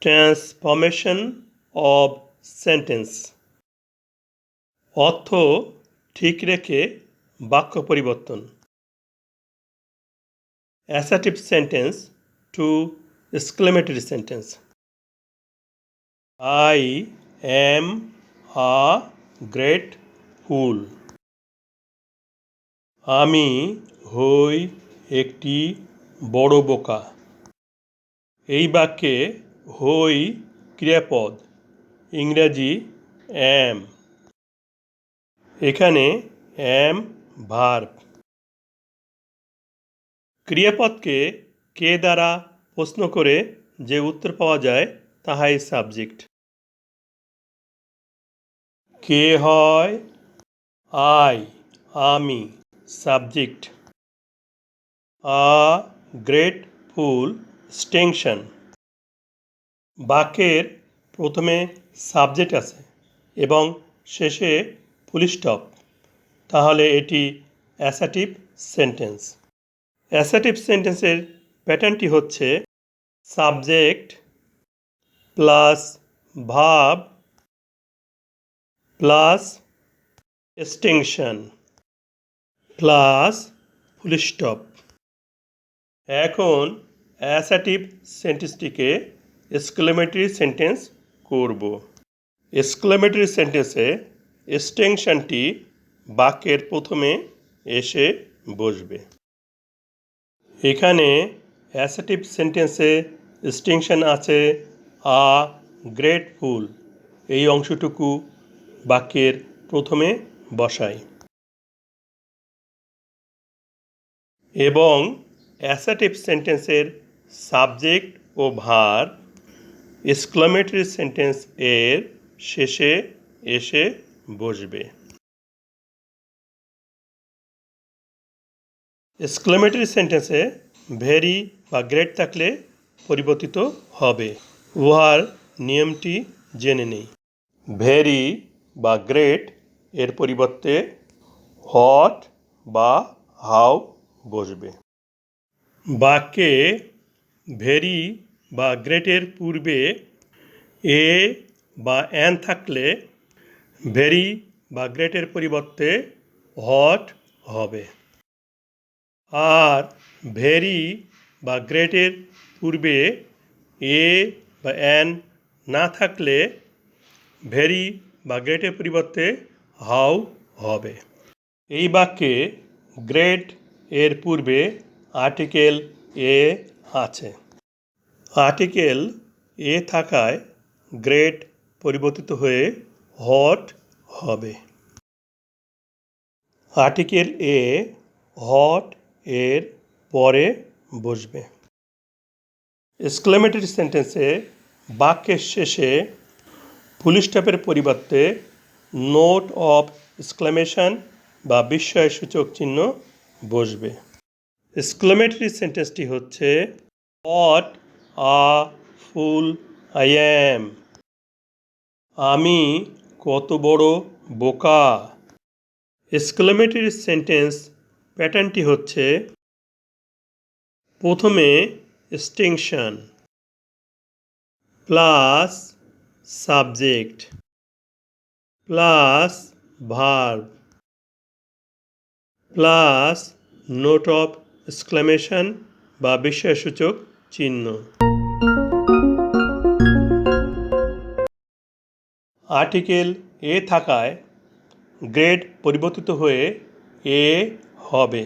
Transformation of sentence, অর্থ ঠিক রেখে বাক্য পরিবর্তন। Assertive sentence to exclamatory sentence. I am a great fool. আমি হই একটি বড় বোকা। এই বাক্যে হই ক্রিয়াপদ, ইংরাজি am। এখানে am ভার্ব। ক্রিয়াপদকে কে দ্বারা প্রশ্ন করে যে উত্তর পাওয়া যায় তাহাই সাবজেক্ট। কে হয় আই, আমি, subject. A great full extension. বাক্যের প্রথমে সাবজেক্ট আছে এবং শেষে ফুল স্টপ, তাহলে এটি অ্যাসার্টিভ সেন্টেন্স। অ্যাসার্টিভ সেন্টেন্সের প্যাটার্নটি হচ্ছে subject plus verb plus extension plus full stop. এখন অ্যাসার্টিভ সেন্টেন্সটিকে এক্সক্লেমেটরি সেন্টেন্স করব। এক্সক্লেমেটরি সেন্টেন্সে এক্সটেনশনটি বাক্যের প্রথমে এসে বসবে। এখানে অ্যাসার্টিভ সেন্টেন্সে এক্সটেনশন আছে আ গ্রেট ফুল, এই অংশটুকু বাক্যের প্রথমে বসাই। এবং অ্যাসার্টিভ সেন্টেন্সের সাবজেক্ট ও ভার্ব এক্সক্লেমেটরি সেন্টেন্স এর শেষে এসে বসবে। এক্সক্লেমেটরি সেন্টেন্সে ভেরি বা গ্রেট থাকলে পরিবর্তিত হবে। উহার নিয়মটি জেনে নেই। ভেরি বা গ্রেট এর পরিবর্তে হোয়াট বা হাউ বসবে। বাক্যে ভেরি বা গ্রেটের পূর্বে এ বা অ্যান থাকলে ভেরি বা গ্রেটের পরিবর্তে হোয়াট হবে। আর ভেরি বা গ্রেটের পূর্বে এ বা অ্যান না থাকলে ভেরি বা গ্রেটের পরিবর্তে হাউ হবে। এই বাক্যে গ্রেট এর পূর্বে আর্টিকেল এ আছে। আর্টিকেল এ থাকায় গ্রেট পরিবর্তিত হয়ে হোয়াট হবে। আর্টিকেল এ হোয়াট এর পরে বসবে। এক্সক্লেমেটরি সেন্টেন্সে বাক্যের শেষে ফুল স্টপের পরিবর্তে নোট অফ এক্সক্লেমেশন বা বিস্ময়সূচক চিহ্ন বসবে। এক্সক্লেমেটরি সেন্টেন্সটি হচ্ছে what a full I am. আমি কত বড় বোকা। এক্সক্লেমেটরি সেন্টেন্স প্যাটার্নটি হচ্ছে প্রথমে extension plus subject plus verb plus note of exclamation বা বিস্ময়সূচক চিহ্ন। আর্টিকেল এ থাকায় গ্রেড পরিবর্তিত হয়ে এ হবে।